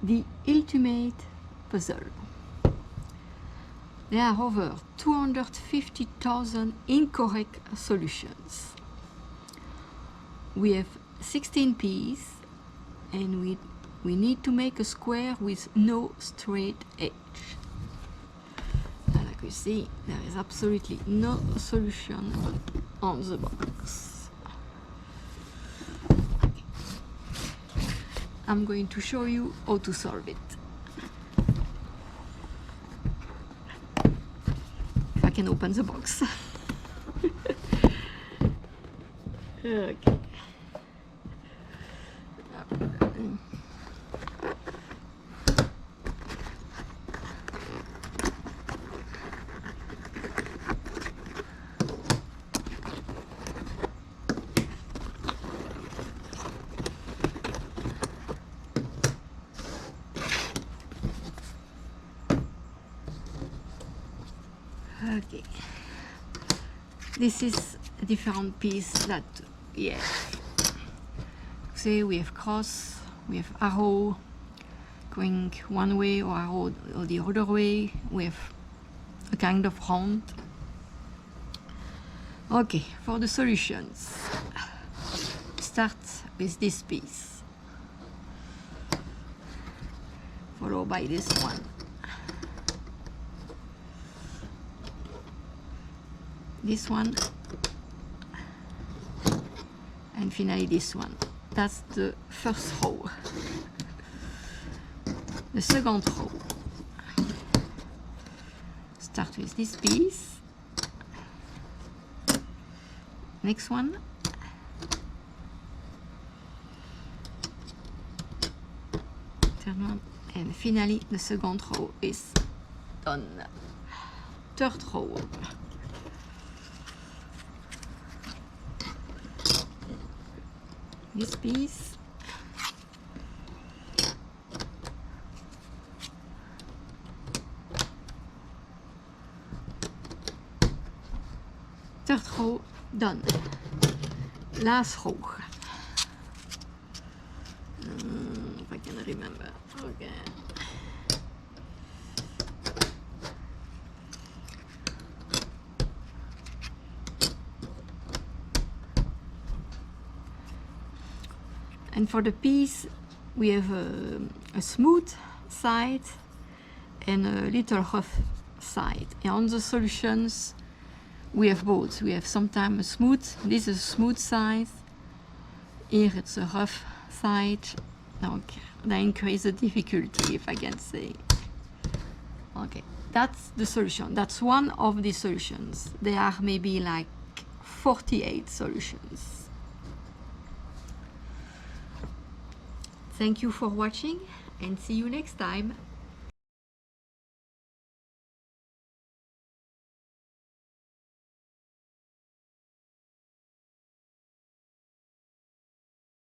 the ultimate puzzle. There are over 250,000 incorrect solutions. We have 16 pieces and we need to make a square with no straight edge. And like you see, there is absolutely no solution on the box. I'm going to show you how to solve it. If I can open the box. Okay. Okay, this is a different piece that we have. Say we have cross, we have arrow going one way or arrow or the other way. We have a kind of round. Okay, for the solutions, start with this piece, followed by this one. This one, and finally this one. That's the first row. The second row, start with this piece, next one, turn one, and finally the second row is done. Third row. This piece, third row done. Last row. If I can remember. Okay. And for the piece, we have a smooth side and a little rough side. And on the solutions, we have both. We have sometimes a smooth, this is a smooth side, here it's a rough side. Okay, that increases the difficulty, if I can say. Okay, that's the solution. That's one of the solutions. There are maybe like 48 solutions. Thank you for watching and see you next time.